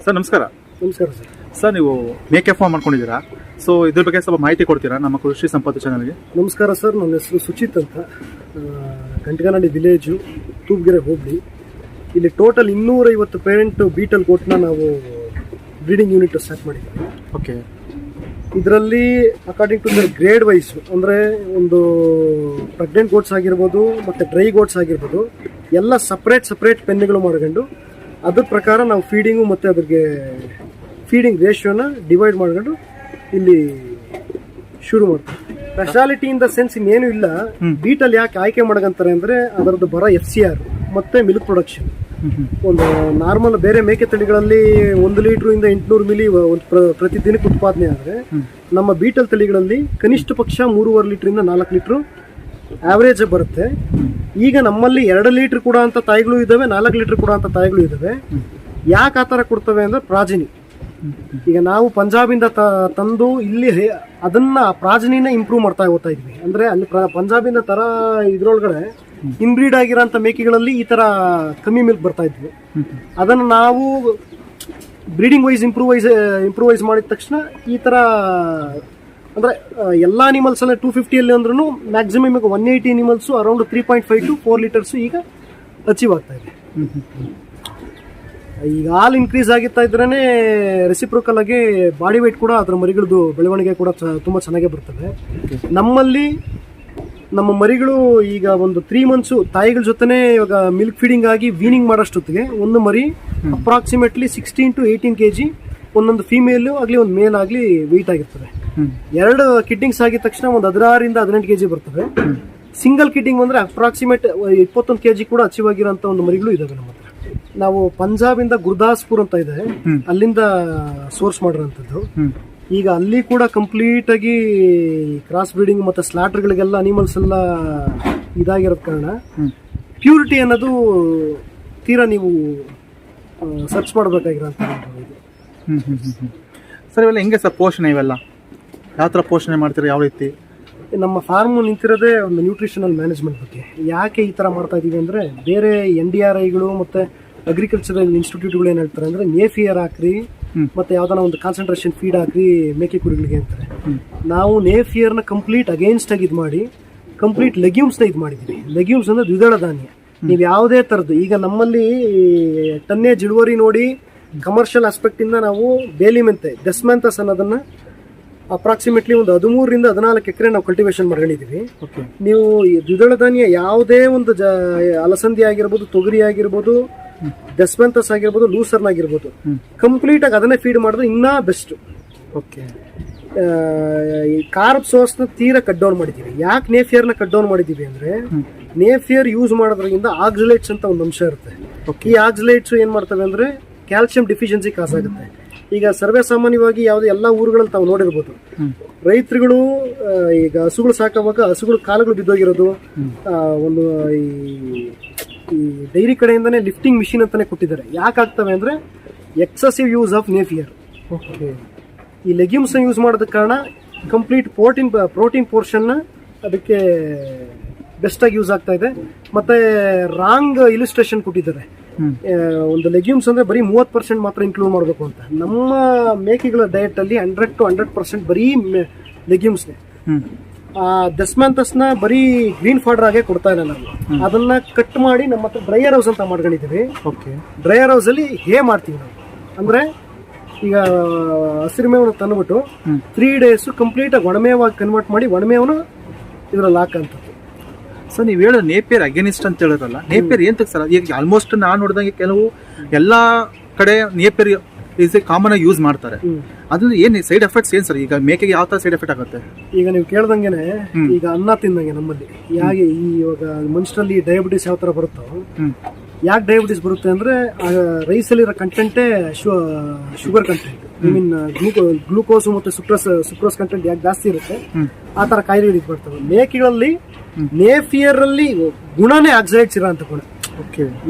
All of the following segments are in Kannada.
ಸರ್ ನಮಸ್ಕಾರ. ನಮಸ್ಕಾರ ಸರ್. ಸರ್ ನೀವು ಮೇಕೆ ಫಾರ್ಮ್ ಮಾಡ್ಕೊಂಡಿದ್ದೀರಾ, ಸೊ ಇದ್ರ ಬಗ್ಗೆ ಸ್ವಲ್ಪ ಮಾಹಿತಿ ಕೊಡ್ತೀರಾ ನಮ್ಮ ಕೃಷಿ ಸಂಪತ್ತು ಚಾನಲ್ಗೆ? ನಮಸ್ಕಾರ ಸರ್, ನನ್ನ ಹೆಸರು ಸುಚಿತ್ ಅಂತ, ಗಂಟಗನಹಳ್ಳಿ ವಿಲೇಜು, ತೂಬ್ಗೆರೆ ಹೋಬಳಿ. ಇಲ್ಲಿ ಟೋಟಲ್ 250 ಪೇರೆಂಟ್ ಬೀಟಲ್ ಗೋಟ್ನ ನಾವು ಬ್ರೀಡಿಂಗ್ ಯೂನಿಟ್ ಸ್ಟಾರ್ಟ್ ಮಾಡಿದ್ದೀವಿ. ಓಕೆ. ಇದರಲ್ಲಿ according to their grade wise, ಅಂದರೆ ಒಂದು ಪ್ರೆಗ್ನೆಂಟ್ ಗೋಟ್ಸ್ ಆಗಿರ್ಬೋದು ಮತ್ತು ಡ್ರೈ ಗೋಟ್ಸ್ ಆಗಿರ್ಬೋದು, ಎಲ್ಲ ಸಪ್ರೇಟ್ ಪೆನ್ನುಗಳು ಮಾಡ್ಕೊಂಡು ಅದ್ರ ಪ್ರಕಾರ ನಾವು ಫೀಡಿಂಗು ಮತ್ತು ಅದ್ರಿಗೆ ಫೀಡಿಂಗ್ ರೇಷಿಯೋನ ಡಿವೈಡ್ ಮಾಡ್ಕೊಂಡು ಇಲ್ಲಿ ಶುರು ಮಾಡ್ತೀವಿ. ಸ್ಪೆಷಾಲಿಟಿ ಇನ್ ದ ಸೆನ್ಸ್ ಇನ್ನೇನು ಇಲ್ಲ. ಬೀಟಲ್ ಯಾಕೆ ಆಯ್ಕೆ ಮಾಡ್ಕೊಂತಾರೆ ಅಂದರೆ ಅದರದ್ದು ಬರೋ FCR ಮತ್ತು ಮಿಲ್ಕ್ ಪ್ರೊಡಕ್ಷನ್. ಒಂದು ನಾರ್ಮಲ್ ಬೇರೆ ಮೇಕೆ ತಳಿಗಳಲ್ಲಿ 1 ಲೀಟ್ರಿಂದ 800 ಮಿಲಿ ಪ್ರತಿ ದಿನಕ್ಕೆ ಉತ್ಪಾದನೆ ಆದರೆ, ನಮ್ಮ ಬೀಟಲ್ ತಳಿಗಳಲ್ಲಿ ಕನಿಷ್ಠ ಪಕ್ಷ 3.5 ಲೀಟ್ರಿಂದ 4 ಲೀಟ್ರು ಆವರೇಜ್ ಬರುತ್ತೆ. ಈಗ ನಮ್ಮಲ್ಲಿ 2 ಲೀಟ್ರ್ ಕೂಡ ಅಂತ ತಾಯಿಗಳು ಇದ್ದಾವೆ, 4 ಲೀಟ್ರ್ ಕೂಡ ಅಂತ ತಾಯಿಗಳು ಇದ್ದಾವೆ. ಯಾಕೆ ಆ ಥರ ಕೊಡ್ತವೆ ಅಂದರೆ ಪ್ರಾಜನಿ. ಈಗ ನಾವು ಪಂಜಾಬಿಂದ ತಂದು ಇಲ್ಲಿ ಅದನ್ನ ಪ್ರಾಜನಿನ ಇಂಪ್ರೂವ್ ಮಾಡ್ತಾ ಹೋಗ್ತಾ ಇದ್ವಿ. ಅಂದರೆ ಅಲ್ಲಿ ಪಂಜಾಬಿಂದ ತರ ಇದ್ರೊಳಗಡೆ ಇನ್ಬ್ರೀಡ್ ಆಗಿರೋಂಥ ಮೇಕೆಗಳಲ್ಲಿ ಈ ಥರ ಕಮ್ಮಿ ಮಿಲ್ಕ್ ಬರ್ತಾ ಇದ್ವಿ. ಅದನ್ನು ನಾವು ಬ್ರೀಡಿಂಗ್ ವೈಸ್ ಇಂಪ್ರೂವೈಸ್ ಮಾಡಿದ ತಕ್ಷಣ ಈ ಥರ, ಅಂದರೆ ಎಲ್ಲ ಅನಿಮಲ್ಸ್ ಅಲ್ಲೇ 250 ಅಂದ್ರೂ ಮ್ಯಾಕ್ಸಿಮಮ್ ಈಗ 180 ಅನಿಮಲ್ಸು ಅರೌಂಡ್ 3.5 to 4 ಲೀಟರ್ಸು ಈಗ ಅಚೀವ್ ಆಗ್ತಾ ಇದೆ. ಈಗ ಹಾಲು ಇನ್ಕ್ರೀಸ್ ಆಗಿತ್ತಾ ಇದ್ರೇ ರೆಸಿಪ್ರೋಕಲ್ ಆಗಿ ಬಾಡಿ weight ಕೂಡ ಅದರ ಮರಿಗಳದ್ದು ಬೆಳವಣಿಗೆ ಕೂಡ ತುಂಬ ಚೆನ್ನಾಗೇ ಬರ್ತದೆ. ನಮ್ಮಲ್ಲಿ ನಮ್ಮ ಮರಿಗಳು ಈಗ ಒಂದು 3 ಮಂತ್ಸು ತಾಯಿಗಳ ಜೊತೆನೇ ಇವಾಗ ಮಿಲ್ಕ್ ಫೀಡಿಂಗ್ ಆಗಿ ವೀನಿಂಗ್ ಮಾಡೋಷ್ಟೊತ್ತಿಗೆ ಒಂದು ಮರಿ ಅಪ್ರಾಕ್ಸಿಮೇಟ್ಲಿ 16 to 18 kg, ಒಂದೊಂದು ಫೀಮೇಲು ಆಗಲಿ ಒಂದು ಮೇಲ್ ಆಗಲಿ ವೆಯ್ಟ್ ಆಗಿರ್ತದೆ. 2 ಕಿಡ್ಡಿಂಗ್ಸ್ ಆಗಿದ ತಕ್ಷಣ ಒಂದು 16ರಿಂದ 18 kg ಬರ್ತದೆ. ಸಿಂಗಲ್ ಕಿಡ್ಡಿಂಗ್ ಅಂದರೆ ಅಪ್ರಾಕ್ಸಿಮೇಟ್ 21 kg ಕೂಡ ಅಚೀವ್ ಆಗಿರೋಂಥ ಒಂದು ಮರಿಗಳು ಇದಾವೆ ನಮ್ಮ ಹತ್ರ. ನಾವು ಪಂಜಾಬಿಂದ ಗುರ್ದಾಸ್ಪುರ್ ಅಂತ ಇದೆ, ಅಲ್ಲಿಂದ ಸೋರ್ಸ್ ಮಾಡಿರೋಂಥದ್ದು. ಈಗ ಅಲ್ಲಿ ಕೂಡ ಕಂಪ್ಲೀಟ್ ಆಗಿ ಕ್ರಾಸ್ ಬ್ರೀಡಿಂಗ್ ಮತ್ತು ಸ್ಲಾಟರ್ಗಳಿಗೆಲ್ಲ ಅನಿಮಲ್ಸ್ ಎಲ್ಲ ಇದಾಗಿರೋದ ಕಾರಣ ಪ್ಯೂರಿಟಿ ಅನ್ನೋದು ತೀರಾ ನೀವು ಸರ್ಚ್ ಮಾಡಬೇಕಾಗಿರೋಂಥ. ಸರ್ ಇವೆಲ್ಲ ಹೆಂಗೆ ಸರ್ ಪೋಷಣೆ, ಇವೆಲ್ಲ ಯಾವ ಥರ ಪೋಷಣೆ ಮಾಡ್ತೀರಾ, ಯಾವ ರೀತಿ? ನಮ್ಮ ಫಾರ್ಮು ನಿಂತಿರೋದೇ ಒಂದು ನ್ಯೂಟ್ರಿಷನಲ್ ಮ್ಯಾನೇಜ್ಮೆಂಟ್ ಬಗ್ಗೆ. ಯಾಕೆ ಈ ಥರ ಮಾಡ್ತಾ ಇದ್ದೀವಿ ಅಂದರೆ, ಬೇರೆ NDRIಗಳು ಮತ್ತು ಅಗ್ರಿಕಲ್ಚರಲ್ ಇನ್ಸ್ಟಿಟ್ಯೂಟ್ಗಳು ಏನು ಹೇಳ್ತಾರೆ ಅಂದರೆ, ನೇಫಿಯರ್ ಹಾಕ್ರಿ ಮತ್ತು ಯಾವ್ದಾನ ಒಂದು ಕಾನ್ಸಂಟ್ರೇಷನ್ ಫೀಡ್ ಹಾಕ್ರಿ ಮೇಕೆ ಕುರಿಗಳಿಗೆ ಅಂತಾರೆ. ನಾವು ನೇಫಿಯರ್ನ ಕಂಪ್ಲೀಟ್ ಅಗೇನ್ಸ್ಟ್ ಆಗಿ ಇದು ಮಾಡಿ ಕಂಪ್ಲೀಟ್ ಲೆಗ್ಯೂಮ್ಸ್ನ ಇದು ಮಾಡಿದ್ದೀವಿ. ಲೆಗ್ಯೂಮ್ಸ್ ಅಂದರೆ ದ್ವಿದಳ ಧಾನ್ಯ. ನೀವು ಯಾವುದೇ ಥರದ್ದು, ಈಗ ನಮ್ಮಲ್ಲಿ ಟನ್ನೇಜ್ ಇಳುವರಿ ನೋಡಿ ಕಮರ್ಷಿಯಲ್ ಆಸ್ಪೆಕ್ಟಿಂದ ನಾವು ಬೇಲಿ ಮೆಂತೆ ಡೆಸ್ಮ್ಯಾಂಥಸ್ ಅನ್ನೋದನ್ನು ಅಪ್ರಾಕ್ಸಿಮೇಟ್ಲಿ ಒಂದು 13ರಿಂದ 14 ಎಕರೆ ನಾವು ಕಲ್ಟಿವೇಶನ್ ಮಾಡ್ಕೊಂಡಿದ್ದೀವಿ. ನೀವು ದ್ವಿದಳ ಧಾನ್ಯ ಯಾವುದೇ ಒಂದು ಅಲಸಂದಿ ಆಗಿರ್ಬೋದು, ತೊಗರಿ ಆಗಿರ್ಬೋದು, ಡೆಸ್ಮ್ಯಾಂಥಸ್ ಆಗಿರ್ಬೋದು, ಲೂಸರ್ನ್ ಆಗಿರ್ಬೋದು, ಕಂಪ್ಲೀಟ್ ಆಗಿ ಅದನ್ನೇ ಫೀಡ್ ಮಾಡಿದ್ರೆ ಇನ್ನೂ ಬೆಸ್ಟ್. ಓಕೆ. ಕಾರ್ಬ್ ಸೋರ್ಸ್ನ ತೀರಾ ಕಟ್ ಡೌನ್ ಮಾಡಿದ್ದೀವಿ. ಯಾಕೆ ನೇಫಿಯರ್ನ ಕಟ್ ಡೌನ್ ಮಾಡಿದ್ದೀವಿ ಅಂದರೆ, ನೇಫಿಯರ್ ಯೂಸ್ ಮಾಡೋದ್ರಿಂದ ಆಕ್ಸಿಲೇಟ್ಸ್ ಅಂತ ಒಂದು ಅಂಶ ಇರುತ್ತೆ. ಈ ಆಕ್ಸಿಲೇಟ್ಸ್ ಏನು ಮಾಡ್ತವೆ ಅಂದರೆ ಕ್ಯಾಲ್ಸಿಯಂ ಡಿಫಿಷಿಯನ್ಸಿ ಕಾಸ್ ಆಗುತ್ತೆ. ಈಗ ಸರ್ವೇ ಸಾಮಾನ್ಯವಾಗಿ ಯಾವುದೇ ಎಲ್ಲ ಊರುಗಳಲ್ಲಿ ತಾವು ನೋಡಿರ್ಬೋದು, ರೈತರುಗಳು ಈಗ ಹಸುಗಳು ಸಾಕುವಾಗ ಹಸುಗಳು ಕಾಲುಗಳು ಬಿದ್ದೋಗಿರೋದು, ಒಂದು ಈ ಡೈರಿ ಕಡೆಯಿಂದನೇ ಲಿಫ್ಟಿಂಗ್ ಮಿಷಿನ್ ಅಂತಾನೆ ಕೊಟ್ಟಿದ್ದಾರೆ. ಯಾಕಾಗ್ತವೆ ಅಂದರೆ ಎಕ್ಸಸಿವ್ ಯೂಸ್ ಆಫ್ ನೇಫಿಯರ್. ಈ ಲೆಗ್ಯೂಮ್ಸ್ನ ಯೂಸ್ ಮಾಡೋದಕ್ಕೆ ಕಾರಣ ಕಂಪ್ಲೀಟ್ ಪ್ರೋಟೀನ್ ಪೋರ್ಷನ್ನ ಅದಕ್ಕೆ ಬೆಸ್ಟಾಗಿ ಯೂಸ್ ಆಗ್ತಾ ಇದೆ. ಮತ್ತು ರಾಂಗ್ ಇಲಿಸ್ಟ್ರೇಷನ್ ಕೊಟ್ಟಿದ್ದಾರೆ. ಒಂದು ಲೆಗ್ಯೂಮ್ಸ್ ಅಂದರೆ ಬರೀ 30% ಮಾತ್ರ ಇನ್ಕ್ಲೂಡ್ ಮಾಡಬೇಕು ಅಂತ. ನಮ್ಮ ಮೇಕೆಗಳ ಡಯಟಲ್ಲಿ 100 to 100% ಬರೀ ಲೆಗ್ಯೂಮ್ಸ್ನೇ. ಡೆಸ್ಮ್ಯಾಂಥಸ್ನ ಬರೀ ಗ್ರೀನ್ ಫಾಡರ್ ಆಗೇ ಕೊಡ್ತಾ ಇಲ್ಲ ನಾವು. ಅದನ್ನ ಕಟ್ ಮಾಡಿ ನಮ್ಮ ಹತ್ರ ಡ್ರೈಯರ್ ಹೌಸ್ ಅಂತ ಮಾಡ್ಕೊಂಡಿದ್ದೀವಿ. ಡ್ರೈಯರ್ ಹೌಸಲ್ಲಿ ಮಾಡ್ತೀವಿ ನಾವು. ಅಂದರೆ ಈಗ ಹಸಿರು ಮೇವನ್ನ ತಂದುಬಿಟ್ಟು 3 days ಕಂಪ್ಲೀಟಾಗಿ ಒಣಮೇವಾಗಿ ಕನ್ವರ್ಟ್ ಮಾಡಿ ಒಣಮೇವನ್ನ ಇದರಲ್ಲಿ ಹಾಕಂಥದ್ದು. ಸರ್ ನೀವು ಹೇಳೋದು ನೇಪಿಯರ್ ಅಗೇನಿಸ್ಟ್ ಅಂತ ಹೇಳಿದ್ರಲ್ಲ, ನೇಪಿಯರ್ ಏಂತಕ್ಕೆ ಸರ್? ಈಗ ಆಲ್ಮೋಸ್ಟ್ ನಾನು ನೋಡಿದಂಗೆ ಕೆಲವು ಎಲ್ಲ ಕಡೆ ನೇಪಿಯರ್ ಈಸ್ ಕಾಮನ್ ಆಗಿ ಯೂಸ್ ಮಾಡ್ತಾರೆ. ಅದ್ರಿಂದ ಏನು ಸೈಡ್ ಎಫೆಕ್ಟ್ಸ್ ಏನು ಸರ್? ಈಗ ಮೇಕೆಗೆ ಯಾವ ಥರ ಸೈಡ್ ಎಫೆಕ್ಟ್ ಆಗುತ್ತೆ? ಈಗ ನೀವು ಕೇಳ್ದಂಗೆನೆ, ಈಗ ಅನ್ನ ತಿಂದಂಗೆ ನಮ್ಮಲ್ಲಿ ಯಾಕೆ ಇವಾಗ ಮನುಷ್ಯರಲ್ಲಿ ಡಯಾಬಿಟಿಸ್ ಯಾವ ಥರ ಬರುತ್ತೋ, ಯಾಕೆ ಡಯಾಬಿಟಿಸ್ ಬರುತ್ತೆ ಅಂದರೆ ರೈಸಲ್ಲಿರೋ ಕಂಟೆಂಟೇ sugar content, I mean glucose ಮತ್ತು ಸುಕ್ರೋಸ್ ಕಂಟೆಂಟ್ ಯಾಕೆ ಜಾಸ್ತಿ ಇರುತ್ತೆ, ಆ ಥರ ಕಾಯಿಲೆಗಳು ಇದು ಬರ್ತವೆ. ಮೇಕೆಗಳಲ್ಲಿ ನೇಫಿಯರ್ ಅಲ್ಲಿ ಗುಣನೇ ಆಕ್ಸಿಲೇಟ್ಸ್ ಇರೋ ಅಂತ ಗುಣ.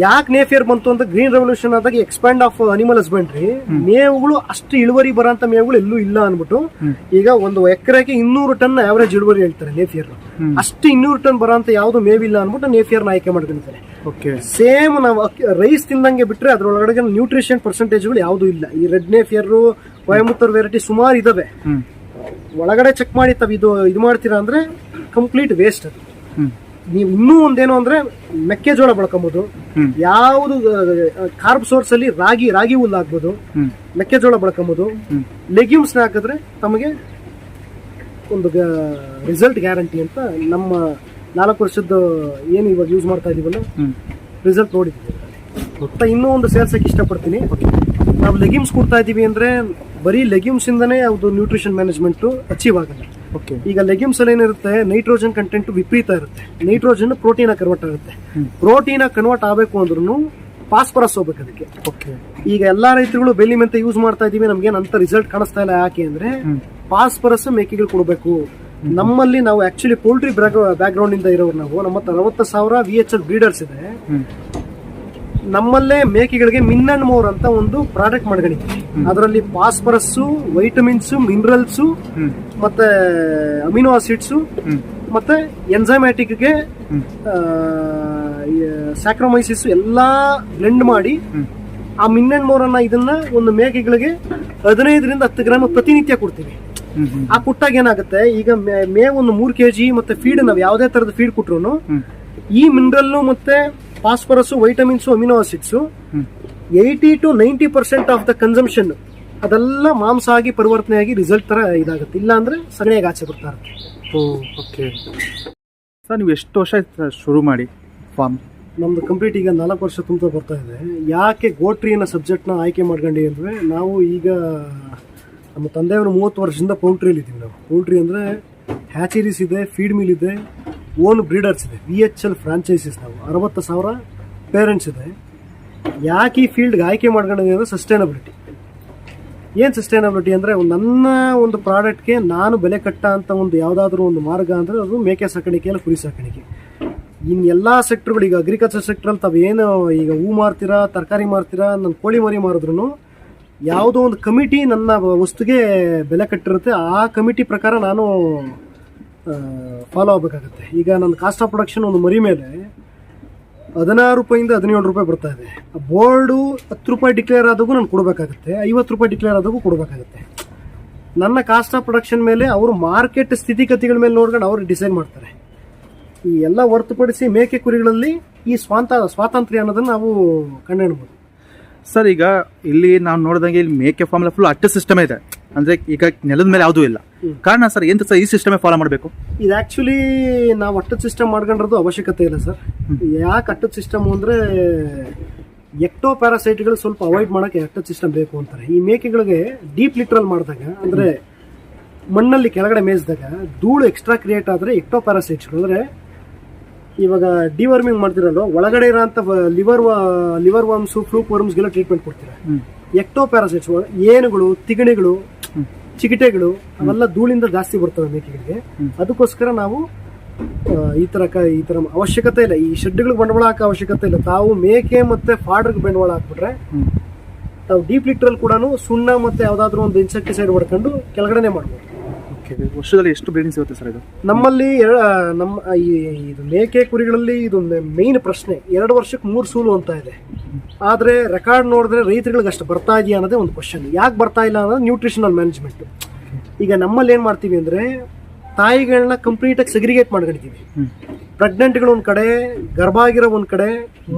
ಯಾಕೆ ನೇಫಿಯರ್ ಬಂತು ಅಂತ, ಗ್ರೀನ್ ರೆವಲ್ಯೂಷನ್ ಆದಾಗ ಎಕ್ಸ್ಪ್ಯಾಂಡ್ ಆಫ್ ಅನಿಮಲ್ ಹಸ್ಬೆಂಡ್ರಿ, ಮೇವುಗಳು ಅಷ್ಟು ಇಳುವರಿ ಬರೋಂಥ ಮೇವುಗಳು ಎಲ್ಲೂ ಇಲ್ಲ ಅನ್ಬಿಟ್ಟು ಈಗ ಒಂದು ಎಕರೆಗೆ 200 ಟನ್ ಆವರೇಜ್ ಇಳುವರಿ ಹೇಳ್ತಾರೆ ನೇಫಿಯರ್. ಅಷ್ಟು 200 ಟನ್ ಬರೋಂಥ ಯಾವುದು ಮೇವಿಲ್ಲ ಅನ್ಬಿಟ್ಟು ನೇಫಿಯರ್ನ ಆಯ್ಕೆ ಮಾಡ್ಕೊಂಡಿರ್ತಾರೆ. ಓಕೆ. ಸೇಮ್ ನಾವು ರೈಸ್ ತಿಂದಂಗೆ ಬಿಟ್ರೆ ಅದ್ರೊಳಗಡೆ ನ್ಯೂಟ್ರಿಷನ್ ಪರ್ಸೆಂಟೇಜ್ಗಳು ಯಾವುದು ಇಲ್ಲ. ಈ ರೆಡ್ ನೇಫಿಯರ್, ಕೊಯಮತ್ತೂರ್ ವೆರೈಟಿ ಸುಮಾರು ಇದಾವೆ. ಒಳಗಡೆ ಚೆಕ್ ಮಾಡಿ ತಾವು ಇದು ಮಾಡ್ತೀರಾ ಅಂದ್ರೆ ಕಂಪ್ಲೀಟ್ ವೇಸ್ಟ್ ಅದು. ನೀವು ಇನ್ನೂ ಒಂದೇನು ಅಂದ್ರೆ ಮೆಕ್ಕೆಜೋಳ ಬಳಕೊಬಹುದು. ಯಾವುದು ಕಾರ್ಬ್ ಸೋರ್ಸ್ ಅಲ್ಲಿ ರಾಗಿ ಹುಲ್ಲು ಹಾಕ್ಬೋದು, ಮೆಕ್ಕೆಜೋಳ ಬಳಕೊಬಹುದು. ಲೆಗ್ಯೂಮ್ಸ್ ಹಾಕಿದ್ರೆ ತಮಗೆ ಒಂದು ರಿಸಲ್ಟ್ ಗ್ಯಾರಂಟಿ ಅಂತ ನಮ್ಮ 4 ವರ್ಷದ ಏನು ಇವಾಗ ಯೂಸ್ ಮಾಡ್ತಾ ಇದೀವಲ್ಲ ರಿಸಲ್ಟ್ ನೋಡಿದ್ದೀವಿ. ಇನ್ನೂ ಒಂದು ಸೇರ್ಸಕ್ಕೆ ಇಷ್ಟಪಡ್ತೀನಿ. ನಾವು ಲೆಗ್ಯೂಮ್ಸ್ ಕೊಡ್ತಾ ಇದೀವಿ ಅಂದ್ರೆ ಬರೀ ಲೆಗ್ಯೂಮ್ಸ್ ಇಂದನೇ ಅದು ನ್ಯೂಟ್ರಿಷನ್ ಮ್ಯಾನೇಜ್ಮೆಂಟ್ ಅಚೀವ್ ಆಗಲ್ಲ. ಈಗ ಲೆಗ್ಯೂಮ್ಸ್ ಅಲ್ಲಿ ಏನಿರುತ್ತೆ, ನೈಟ್ರೋಜನ್ ಕಂಟೆಂಟ್ ವಿಪರೀತ ಇರುತ್ತೆ. ನೈಟ್ರೋಜನ್ ಪ್ರೋಟೀನ್ ಕನ್ವರ್ಟ್ ಆಗುತ್ತೆ. ಪ್ರೋಟೀನ್ ಕನ್ವರ್ಟ್ ಆಗಬೇಕು ಅಂದ್ರೂ ಫಾಸ್ಫರಸ್ ಹೋಗ್ಬೇಕು ಅದಕ್ಕೆ. ಈಗ ಎಲ್ಲಾ ರೈತರುಗಳು ಬೆಲ್ಲಿ ಮೆಂತೆ ಯೂಸ್ ಮಾಡ್ತಾ ಇದೀವಿ, ನಮ್ಗೆ ಅಂತ ರಿಸಲ್ಟ್ ಕಾಣಿಸ್ತಾ ಇಲ್ಲ. ಯಾಕೆ ಅಂದ್ರೆ ಫಾಸ್ಫರಸ್ ಮೇಕೆಗಳು ಕೊಡಬೇಕು. ನಮ್ಮಲ್ಲಿ ನಾವು ಆಕ್ಚುಲಿ ಪೋಲ್ಟ್ರಿ ಬ್ಯಾಕ್ ಗ್ರೌಂಡ್ ಇಂದ ಇರೋರು ನಾವು. ನಮ್ಮ 60,000 VHF ಬ್ರೀಡರ್ಸ್ ಇದೆ. ನಮ್ಮಲ್ಲೇ ಮೇಕೆಗಳಿಗೆ ಮಿನ್ ಅಂಡ್ ಮೋರ್ ಅಂತ ಒಂದು ಪ್ರಾಡಕ್ಟ್ ಮಾಡ್ಕೊಂಡಿದ್ದೀವಿ. ಅದರಲ್ಲಿ ಫಾಸ್ಫರಸ್, ವೈಟಮಿನ್ಸ್, ಮಿನರಲ್ಸ್ ಮತ್ತೆ ಅಮಿನೋ ಆಸಿಡ್ಸ್ ಮತ್ತೆ ಎಂಜೈಮ್ಯಾಟಿಕ್ಗೆ ಸ್ಯಾಕ್ರಮೈಸಿಸ್ ಎಲ್ಲಾ ಬ್ಲೆಂಡ್ ಮಾಡಿ ಆ ಮಿನ್ ಅಂಡ್ ಮೋರ್ ಅನ್ನ ಇದನ್ನ ಒಂದು ಮೇಕೆಗಳಿಗೆ 15 ರಿಂದ 10 ಗ್ರಾಮ್ ಪ್ರತಿನಿತ್ಯ ಕೊಡ್ತೀವಿ. ಆ ಕೊಟ್ಟಾಗ ಏನಾಗುತ್ತೆ, ಈಗ ಒಂದು 3 kg ಮತ್ತೆ ಫೀಡ್ ನಾವು ಯಾವುದೇ ತರದ ಫೀಡ್ ಕೊಟ್ರು ಈ ಮಿನರಲ್ ಮತ್ತೆ phosphorus, vitamins, amino acids 80 to 90% of the consumption ಅದೆಲ್ಲ ಮಾಂಸ ಆಗಿ ಪರಿವರ್ತನೆ ಆಗಿ ರಿಸಲ್ಟ್ ತರ ಇದಾಗುತ್ತೆ. ಇಲ್ಲ ಅಂದ್ರೆ ಸಗಣಿಯಾಗಿ ಆಚೆ ಬರ್ತಾ ಇರುತ್ತೆ. ಓಕೆ ಸರ್, ನೀವು ಎಷ್ಟು ವರ್ಷ ಶುರು ಮಾಡಿ ಫಾರ್ಮ್? ನಮ್ದು ಕಂಪ್ಲೀಟ್ ಈಗ 4 ವರ್ಷ ತುಂಬ ಬರ್ತಾ ಇದೆ. ಯಾಕೆ ಗೋಟ್ರಿ ಅನ್ನೋ ಸಬ್ಜೆಕ್ಟ್ನ ಆಯ್ಕೆ ಮಾಡ್ಕೊಂಡಿ ಅಂದ್ರೆ, ನಾವು ಈಗ ನಮ್ಮ ತಂದೆಯವರು 30 ವರ್ಷದಿಂದ ಪೌಲ್ಟ್ರಿಯಲ್ಲಿ ಇದ್ದೀವಿ. ನಾವು ಪೌಲ್ಟ್ರಿ ಅಂದರೆ ಹ್ಯಾಚರೀಸ್ ಇದೆ, ಫೀಡ್ ಮಿಲ್ ಇದೆ, ಓನ್ ಬ್ರೀಡರ್ಸ್ ಇದೆ, VHL ಫ್ರಾಂಚೈಸೀಸ್. ನಾವು 60,000 ಪೇರೆಂಟ್ಸ್ ಇದೆ. ಯಾಕೆ ಈ ಫೀಲ್ಡ್ಗೆ ಆಯ್ಕೆ ಮಾಡ್ಕೊಂಡಿದ್ದೀವಿ ಅಂದರೆ ಸಸ್ಟೈನಬಿಲಿಟಿ. ಏನು ಸಸ್ಟೈನಬಿಲಿಟಿ ಅಂದರೆ, ನನ್ನ ಒಂದು ಪ್ರಾಡಕ್ಟ್ಗೆ ನಾನು ಬೆಲೆ ಕಟ್ಟ ಅಂತ ಒಂದು ಯಾವುದಾದ್ರೂ ಒಂದು ಮಾರ್ಗ ಅಂದರೆ ಅದು ಮೇಕೆ ಸಾಕಾಣಿಕೆ ಅಲ್ಲ ಕುರಿ ಸಾಕಾಣಿಕೆ. ಇನ್ನು ಎಲ್ಲ ಸೆಕ್ಟರ್ಗಳು, ಈಗ ಅಗ್ರಿಕಲ್ಚರ್ ಸೆಕ್ಟ್ರಲ್ಲಿ ತಾವೇನು ಈಗ ಹೂ ಮಾರ್ತೀರಾ, ತರಕಾರಿ ಮಾರ್ತೀರಾ, ನನ್ನ ಕೋಳಿ ಮರಿ ಮಾರಿದ್ರು ಯಾವುದೋ ಒಂದು ಕಮಿಟಿ ನನ್ನ ವಸ್ತುಗೆ ಬೆಲೆ ಕಟ್ಟಿರುತ್ತೆ. ಆ ಕಮಿಟಿ ಪ್ರಕಾರ ನಾನು ಫಾಲೋ ಆಗಬೇಕಾಗುತ್ತೆ. ಈಗ ನನ್ನ ಕಾಸ್ಟ್ ಆಫ್ ಪ್ರೊಡಕ್ಷನ್ ಒಂದು ಮರಿ ಮೇಲೆ 16 ರೂಪಾಯಿಂದ 17 ರೂಪಾಯಿ ಬರ್ತಾ ಇದೆ. ಬೋರ್ಡು 10 ರೂಪಾಯಿ ಡಿಕ್ಲೇರ್ ಆದಾಗೂ ನಾನು ಕೊಡಬೇಕಾಗುತ್ತೆ, 50 ರೂಪಾಯಿ ಡಿಕ್ಲೇರ್ ಆದಾಗೂ ಕೊಡಬೇಕಾಗುತ್ತೆ. ನನ್ನ ಕಾಸ್ಟ್ ಆಫ್ ಪ್ರೊಡಕ್ಷನ್ ಮೇಲೆ ಅವರು ಮಾರ್ಕೆಟ್ ಸ್ಥಿತಿಗತಿಗಳ ಮೇಲೆ ನೋಡ್ಕೊಂಡು ಅವರು ಡಿಸೈಡ್ ಮಾಡ್ತಾರೆ. ಈ ಎಲ್ಲ ಹೊರತುಪಡಿಸಿ ಮೇಕೆ ಕುರಿಗಳಲ್ಲಿ ಈ ಸ್ವಾತಂತ್ರ್ಯ ಅನ್ನೋದನ್ನು ನಾವು ಕಂಡುಹಿಡ್ಬೋದು. ಸರ್, ಈಗ ಇಲ್ಲಿ ನಾವು ನೋಡಿದಂಗೆ ಇಲ್ಲಿ ಮೇಕೆ ಫಾರ್ಮ್ ಫುಲ್ ಅಟ್ಟ ಸಿಸ್ಟಮ್ ಇದೆ. ಅಂದ್ರೆ ಈಗ ನೆಲದ ಮೇಲೆ ಯಾವುದೂ ಇಲ್ಲ. ಕಾರಣ ಸರ್ ಎಂತ ಸರ್ ಈ ಸಿಸ್ಟಮೇ ಫಾಲೋ ಮಾಡಬೇಕು? ಇದು ಆಕ್ಚುಲಿ ನಾವು ಅಟ್ಟದ ಸಿಸ್ಟಮ್ ಮಾಡ್ಕೊಂಡಿರೋದು ಅವಶ್ಯಕತೆ ಇಲ್ಲ ಸರ್. ಯಾಕೆ ಅಟ್ಟದ ಸಿಸ್ಟಮ್ ಅಂದ್ರೆ, ಎಕ್ಟೋ ಪ್ಯಾರಾಸೈಟ್ಗಳು ಸ್ವಲ್ಪ ಅವಾಯ್ಡ್ ಮಾಡೋಕೆ ಅಟ್ಟದ ಸಿಸ್ಟಮ್ ಬೇಕು ಅಂತಾರೆ. ಈ ಮೇಕೆಗಳಿಗೆ ಡೀಪ್ ಲಿಟ್ರಲ್ ಮಾಡಿದಾಗ, ಅಂದ್ರೆ ಮಣ್ಣಲ್ಲಿ ಕೆಳಗಡೆ ಮೇಯಿಸಿದಾಗ ಧೂಳು ಎಕ್ಸ್ಟ್ರಾ ಕ್ರಿಯೇಟ್ ಆದರೆ ಎಕ್ಟೋ ಪ್ಯಾರಾಸೈಟ್ಸ್ಗಳು, ಅಂದ್ರೆ ಇವಾಗ ಡಿವರ್ಮಿಂಗ್ ಮಾಡ್ತಿರಲ್ವ, ಒಳಗಡೆ ಇರೋಂಥ ಲಿವರ್ ವರ್ಮ್ಸ್, ಫ್ಲೂಕ್ ವರ್ಮ್ಸ್ಗೆಲ್ಲ ಟ್ರೀಟ್ಮೆಂಟ್ ಕೊಡ್ತೀರಾ. ಎಕ್ಟೋ ಪ್ಯಾರಾಸೈಟ್ಸ್ ಏನುಗಳು, ತಿಗಣಿಗಳು, ಚಿಕಿಟೆಗಳು ಅವೆಲ್ಲ ಧೂಳಿಂದ ಜಾಸ್ತಿ ಬರ್ತವೆ ಮೇಕೆಗಳಿಗೆ. ಅದಕ್ಕೋಸ್ಕರ ನಾವು ಈ ತರ ಅವಶ್ಯಕತೆ ಇಲ್ಲ. ಈ ಶೆಡ್ಗಳಿಗೆ ಬಂಡವಾಳ ಹಾಕೋ ಅವಶ್ಯಕತೆ ಇಲ್ಲ. ತಾವು ಮೇಕೆ ಮತ್ತೆ ಫಾಡರ್ಗೆ ಬಂಡವಾಳ ಹಾಕ್ಬಿಟ್ರೆ ತಾವು ಡೀಪ್ ಲಿಟ್ರಲ್ಲಿ ಕೂಡ ಸುಣ್ಣ ಮತ್ತೆ ಯಾವ್ದಾದ್ರು ಒಂದು ಇನ್ಸೆಕ್ಟಿಸೈಡ್ ಹೊಡ್ಕೊಂಡು ಕೆಳಗಡೆನೆ ಮಾಡ್ಬೋದು. ವರ್ಷದಲ್ಲಿ ಎಷ್ಟು ಬ್ರೀಡಿಂಗ್ ಸಿಗುತ್ತೆ ಸರ್ ಇದು? ನಮ್ಮಲ್ಲಿ ಇದು ಮೇಕೆ ಕುರಿಗಳಲ್ಲಿ ಇದು ಮೇನ್ ಪ್ರಶ್ನೆ. 2 ವರ್ಷಕ್ಕೆ 3 ಸೂಲು ಅಂತ ಇದೆ. ಆದ್ರೆ ರೆಕಾರ್ಡ್ ನೋಡಿದ್ರೆ ರೈತರುಗಳಿಗೆ ಅಷ್ಟು ಬರ್ತಾ ಇದೆಯಾ ಅನ್ನೋದೇ ಒಂದು ಕ್ವಶನ್. ಯಾಕೆ ಬರ್ತಾ ಇಲ್ಲ ಅನ್ನೋದು ನ್ಯೂಟ್ರಿಷನಲ್ ಮ್ಯಾನೇಜ್ಮೆಂಟ್. ಈಗ ನಮ್ಮಲ್ಲಿ ಏನ್ ಮಾಡ್ತೀವಿ ಅಂದ್ರೆ, ತಾಯಿಗಳನ್ನ ಕಂಪ್ಲೀಟ್ ಆಗಿ ಸೆಗ್ರಿಗೇಟ್ ಮಾಡ್ಕೊಂಡಿದ್ದೀವಿ. ಪ್ರೆಗ್ನೆಂಟ್ಗಳು ಒಂದ್ ಕಡೆ, ಗರ್ಭ ಆಗಿರೋ ಒಂದ್ ಕಡೆ,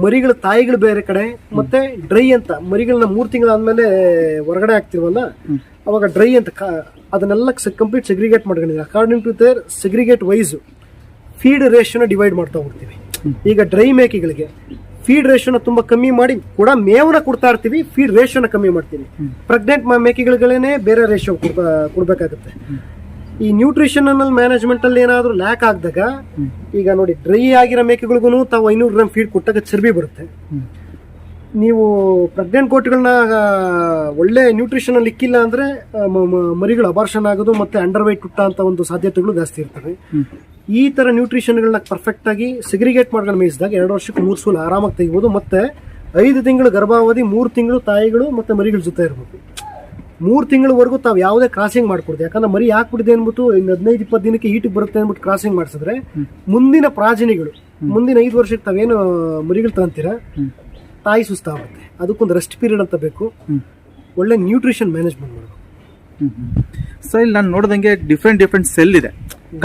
ಮರಿಗಳ ತಾಯಿಗಳು ಬೇರೆ ಕಡೆ, ಮತ್ತೆ ಡ್ರೈ ಅಂತ ಮರಿಗಳನ್ನ 3 ತಿಂಗಳಾದ್ಮೇಲೆ ಹೊರಗಡೆ ಹಾಕ್ತಿವಲ್ಲ ಅವಾಗ ಡ್ರೈ ಅಂತ ಅದನ್ನೆಲ್ಲ ಕಂಪ್ಲೀಟ್ ಸೆಗ್ರಿಗೇಟ್ ಮಾಡ್ಕೊಂಡಿದ್ದೀವಿ. According to their segregate wise feed ರೇಷಿಯೋನ ಡಿವೈಡ್ ಮಾಡ್ತಾ ಹೋಗ್ತೀವಿ. ಈಗ ಡ್ರೈ ಮೇಕೆಗಳಿಗೆ ಫೀಡ್ ರೇಷಿಯೋನ ತುಂಬಾ ಕಮ್ಮಿ ಮಾಡಿ ಕೂಡ ಮೇವನ್ನ ಕೊಡ್ತಾ ಇರ್ತೀವಿ, ಫೀಡ್ ರೇಷಿಯೋನ ಕಮ್ಮಿ ಮಾಡ್ತೀವಿ. ಪ್ರೆಗ್ನೆಂಟ್ ಮೇಕೆಗಳಿಗೇನೆ ಬೇರೆ ರೇಷಿಯೋ ಕೊಡ್ಬೇಕಾಗುತ್ತೆ. ಈ ನ್ಯೂಟ್ರಿಷನಲ್ ಮ್ಯಾನೇಜ್ಮೆಂಟ್ ಅಲ್ಲಿ ಏನಾದ್ರು ಲ್ಯಾಕ್ ಆಗದಾಗ, ಈಗ ನೋಡಿ ಡ್ರೈ ಆಗಿರೋ ಮೇಕೆಗಳಿಗೂ ತಾವು 500 ಗ್ರಾಮ್ ಫೀಡ್ ಕೊಟ್ಟಾಗ ಚರ್ಬಿ ಬರುತ್ತೆ. ನೀವು ಪ್ರೆಗ್ನೆಂಟ್ ಗೋಟ್ಗಳನ್ನ ಒಳ್ಳೆ ನ್ಯೂಟ್ರಿಷನ್ ಅಲ್ಲಿ ಇಕ್ಕಿಲ್ಲ ಅಂದ್ರೆ ಮರಿಗಳು ಅಬಾರ್ಷನ್ ಆಗೋದು ಮತ್ತೆ ಅಂಡರ್ ವೈಟ್ ಹುಟ್ಟ ಅಂತ ಒಂದು ಸಾಧ್ಯತೆಗಳು ಜಾಸ್ತಿ ಇರ್ತವೆ. ಈ ತರ ನ್ಯೂಟ್ರಿಷನ್ಗಳನ್ನ ಪರ್ಫೆಕ್ಟ್ ಆಗಿ ಸೆಗ್ರಿಗೇಟ್ ಮಾಡ್ಕೊಂಡು ಮೇಯಿಸಿದಾಗ 2 ವರ್ಷಕ್ಕೆ 3 ಸೂಲು ಆರಾಮಾಗಿ ತೆಗಿಬೋದು. ಮತ್ತೆ 5 ತಿಂಗಳು ಗರ್ಭಾವಧಿ, 3 ತಿಂಗಳು ತಾಯಿಗಳು ಮತ್ತೆ ಮರಿಗಳ ಜೊತೆ ಇರ್ಬೇಕು. 3 ತಿಂಗಳವರೆಗೂ ತಾವು ಯಾವುದೇ ಕ್ರಾಸಿಂಗ್ ಮಾಡ್ಕೊಡ್ತೀವಿ. ಯಾಕಂದ್ರೆ ಮರಿ ಹಾಕ್ಬಿಟ್ಟಿದೆ ಅಂದ್ಬಿಟ್ಟು ಇನ್ನು 15-20 ದಿನಕ್ಕೆ ಹೀಟಿಗೆ ಬರುತ್ತೆ ಅಂದ್ಬಿಟ್ಟು ಕ್ರಾಸಿಂಗ್ ಮಾಡಿಸಿದ್ರೆ ಮುಂದಿನ ಪ್ರಾಜನಿಗಳು ಮುಂದಿನ 5 ವರ್ಷಕ್ಕೆ ತಾವೇನು ಮರಿಗಳು ತಗೊಂತೀರಾ ತಾಯಿ ಸುಸ್ತಾಗುತ್ತೆ, ಅದಕ್ಕೊಂದು ರೆಸ್ಟ್ ಪೀರಿಯಡ್ ಅಂತ ಬೇಕು, ಒಳ್ಳೆ ನ್ಯೂಟ್ರಿಷನ್ ಮ್ಯಾನೇಜ್ಮೆಂಟ್ ಮಾಡಬೇಕು. ಸರ್ ಇಲ್ಲಿ ನಾನು ನೋಡಿದಂಗೆ ಡಿಫ್ರೆಂಟ್ ಸೆಲ್ ಇದೆ,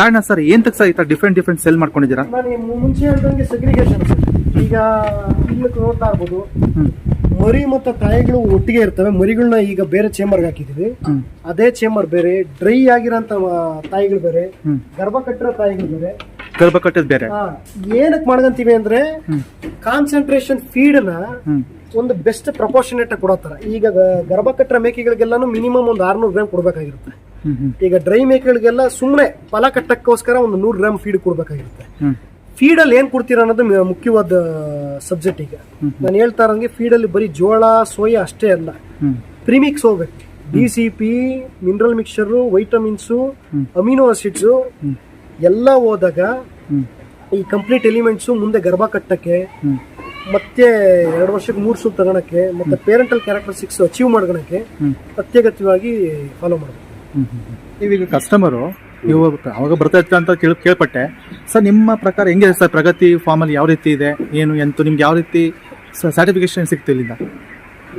ಕಾರಣ ಸರ್ ಏಂತಕ್ಕೆ ಸರ್ ಈ ಥರ ಡಿಫ್ರೆಂಟ್ ಸೆಲ್ ಮಾಡ್ಕೊಂಡಿದ್ದೀರಾ? ನಾನು ಮುಂಚೆ ಹೇಳ್ದಂಗೆ ಸೆಗ್ರಿಗೇಷನ್ ಸರ್. ಈಗ ಇಲ್ಲಿ ನೋಡ್ತಾ ಇರ್ಬೋದು, ಮರಿ ಮತ್ತು ತಾಯಿಗಳು ಒಟ್ಟಿಗೆ ಇರ್ತವೆ. ಮರಿಗಳನ್ನ ಈಗ ಬೇರೆ ಚೇಂಬರ್ಗೆ ಹಾಕಿದೀವಿ, ಅದೇ ಚೇಂಬರ್ ಬೇರೆ, ಡ್ರೈ ಆಗಿರೋಂಥ ತಾಯಿಗಳು ಬೇರೆ, ಗರ್ಭ ಕಟ್ಟಿರೋ ತಾಯಿಗಳು ಬೇರೆ, ಗರ್ಭ ಕಟ್ಟೋದು ಬೇರೆ. ಏನಕ್ಕೆ ಮಾಡ್ಕೊಂತೀವಿ ಅಂದ್ರೆ ಕಾನ್ಸಂಟ್ರೇಷನ್ ಫೀಡ್ ನ ಒಂದು ಬೆಸ್ಟ್ ಪ್ರಪೋರ್ಷನೇಟ್ ಕೊಡೋತರ. ಈಗ ಗರ್ಭ ಕಟ್ಟರ ಮೇಕೆಗಳಿಗೆಲ್ಲಾನು ಮಿನಿಮಮ್ ಒಂದು 600 ಗ್ರಾಮ್ ಕೊಡ್ಬೇಕಾಗಿರುತ್ತೆ. ಈಗ ಡ್ರೈ ಮೇಕೆಗಳಿಗೆಲ್ಲ ಸುಮ್ಮನೆ ಫಲ ಕಟ್ಟಕ್ಕೋಸ್ಕರ ಒಂದು 100 ಗ್ರಾಮ್ ಫೀಡ್ ಕೊಡ್ಬೇಕಾಗಿರುತ್ತೆ. ಫೀಡ್ ಅಲ್ಲಿ ಏನ್ ಕೊಡ್ತೀರಾ ಅನ್ನೋದು ಮುಖ್ಯವಾದ ಸಬ್ಜೆಕ್ಟ್. ಈಗ ನಾನು ಹೇಳ್ತಾ ಇರೋಂಗೆ ಫೀಡ್ ಅಲ್ಲಿ ಬರೀ ಜೋಳ ಸೋಯಾ ಅಷ್ಟೇ ಅಲ್ಲ, ಪ್ರಿಮಿಕ್ಸ್ ಹೋಗ್ಬೇಕು. DCP, mineral mixture, vitamins, amino acids ಎಲ್ಲ ಹೋದಾಗ ಈ ಕಂಪ್ಲೀಟ್ ಎಲಿಮೆಂಟ್ಸು ಮುಂದೆ ಗರ್ಭ ಕಟ್ಟಕ್ಕೆ, ಮತ್ತೆ 2 ವರ್ಷಕ್ಕೆ 3 ಸೂಪ್ ತಗೊಳಕ್ಕೆ, ಮತ್ತೆ ಪೇರೆಂಟಲ್ ಕ್ಯಾರೆಕ್ಟರಿಸ್ಟಿಕ್ಸ್ ಅಚೀವ್ ಮಾಡ್ಕೊಳಕ್ಕೆ ಅತ್ಯಗತ್ಯವಾಗಿ ಫಾಲೋ ಮಾಡಬೇಕು. ನೀವೀಗ ಕಸ್ಟಮರು ನೀವು ಅವಾಗ ಬರ್ತಾ ಇರ್ತೀರ ಅಂತ ಕೇಳ್ಪಟ್ಟೆ ಸರ್. ನಿಮ್ಮ ಪ್ರಕಾರ ಹೆಂಗಿದೆ ಸರ್ ಪ್ರಗತಿ ಫಾರ್ಮಲ್ಲಿ, ಯಾವ ರೀತಿ ಇದೆ ಏನು ಎಂತ, ನಿಮ್ಗೆ ಯಾವ ರೀತಿ ಸರ್ಟಿಫಿಕೇಶನ್ ಸಿಕ್ತು ಇಲ್ಲಿಂದ?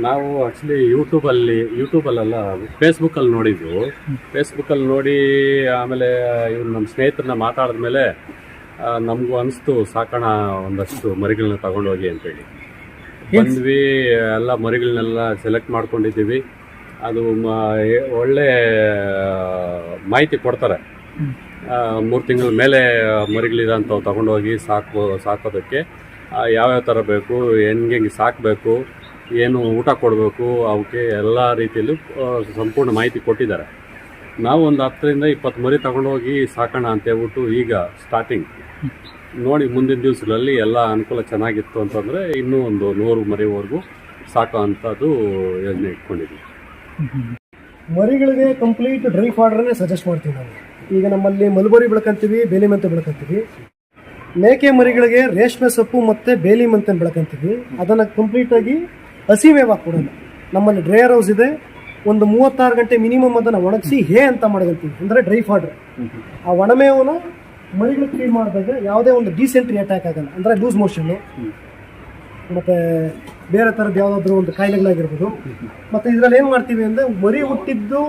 ನಾವು ಆ್ಯಕ್ಚುಲಿ ಯೂಟ್ಯೂಬಲ್ಲೆಲ್ಲ ಫೇಸ್ಬುಕ್ಕಲ್ಲಿ ನೋಡಿದ್ವು. ಫೇಸ್ಬುಕ್ಕಲ್ಲಿ ನೋಡಿ ಆಮೇಲೆ ಇವ್ರು ನಮ್ಮ ಸ್ನೇಹಿತರನ್ನ ಮಾತಾಡಿದ್ಮೇಲೆ ನಮಗೂ ಅನಿಸ್ತು ಸಾಕೋಣ ಒಂದಷ್ಟು ಮರಿಗಳನ್ನ ತಗೊಂಡೋಗಿ ಅಂತೇಳಿ ಬಂದ್ವಿ. ಎಲ್ಲ ಮರಿಗಳನ್ನೆಲ್ಲ ಸೆಲೆಕ್ಟ್ ಮಾಡ್ಕೊಂಡಿದ್ದೀವಿ. ಅದು ಒಳ್ಳೆ ಮಾಹಿತಿ ಕೊಡ್ತಾರೆ. 3 ತಿಂಗಳ ಮೇಲೆ ಮರಿಗಳಿರೋಂಥವು ತಗೊಂಡೋಗಿ ಸಾಕೋದಕ್ಕೆ ಯಾವ್ಯಾವ ಥರ ಬೇಕು, ಹೆಂಗೆ ಸಾಕಬೇಕು, ಏನು ಊಟ ಕೊಡಬೇಕು, ಅವಕ್ಕೆ ಎಲ್ಲ ರೀತಿಯಲ್ಲೂ ಸಂಪೂರ್ಣ ಮಾಹಿತಿ ಕೊಟ್ಟಿದ್ದಾರೆ. ನಾವು ಒಂದು 10ರಿಂದ 20 ಮರಿ ತಗೊಂಡೋಗಿ ಸಾಕೋಣ ಅಂತ ಹೇಳ್ಬಿಟ್ಟು ಈಗ ಸ್ಟಾರ್ಟಿಂಗ್ ನೋಡಿ, ಮುಂದಿನ ದಿವಸಗಳಲ್ಲಿ ಎಲ್ಲ ಅನುಕೂಲ ಚೆನ್ನಾಗಿತ್ತು ಅಂತಂದರೆ ಇನ್ನೂ ಒಂದು 100 ಮರಿವರೆಗೂ ಸಾಕೋ ಅಂಥದ್ದು ಯೋಜನೆ ಇಟ್ಕೊಂಡಿದ್ವಿ. ಮರಿಗಳಿಗೆ ಕಂಪ್ಲೀಟ್ ಡ್ರೈ ಫಾಡರ್ನೇ ಸಜೆಸ್ಟ್ ಮಾಡ್ತೀವಿ ನಾವು. ಈಗ ನಮ್ಮಲ್ಲಿ ಮಲ್ಬರಿ ಬೆಳ್ಕೊಂತೀವಿ, ಬೇಲಿ ಮೆಂತೆ ಬೆಳ್ಕೊಂತೀವಿ. ಮೇಕೆ ಮರಿಗಳಿಗೆ ರೇಷ್ಮೆ ಸೊಪ್ಪು ಮತ್ತು ಬೇಲಿ ಮೆಂತೆ ಬೆಳ್ಕೊಂತೀವಿ. ಅದನ್ನು ಕಂಪ್ಲೀಟಾಗಿ ಹಸಿ ಮೇವಾಗಿ ಕೊಡೋಣ. ನಮ್ಮಲ್ಲಿ ಡ್ರೈಯರ್ ಹೌಸ್ ಇದೆ, ಒಂದು 36 ಗಂಟೆ ಮಿನಿಮಮ್ ಅದನ್ನು ಒಣಗಿಸಿ ಹೇ ಅಂತ ಮಾಡ್ಕೊಂತೀವಿ, ಅಂದರೆ ಡ್ರೈ ಫಾಡರ್. ಆ ಒಣಮೇವನ್ನ ಮರಿಗಳಿಗೆ ಫೀಡ್ ಮಾಡಿದಾಗ ಯಾವುದೇ ಒಂದು ಡಿಸೆಂಟ್ರಿ ಅಟ್ಯಾಕ್ ಆಗಲ್ಲ, ಅಂದರೆ ಲೂಸ್ ಮೋಷನ್ನು ಮತ್ತು ಬೇರೆ ಥರದ್ದು ಯಾವುದಾದ್ರೂ ಒಂದು ಕಾಯಿಲೆಗಳಾಗಿರ್ಬೋದು. ಮತ್ತು ಇದರಲ್ಲಿ ಏನು ಮಾಡ್ತೀವಿ ಅಂದರೆ ಮರಿ ಹುಟ್ಟಿದ್ದು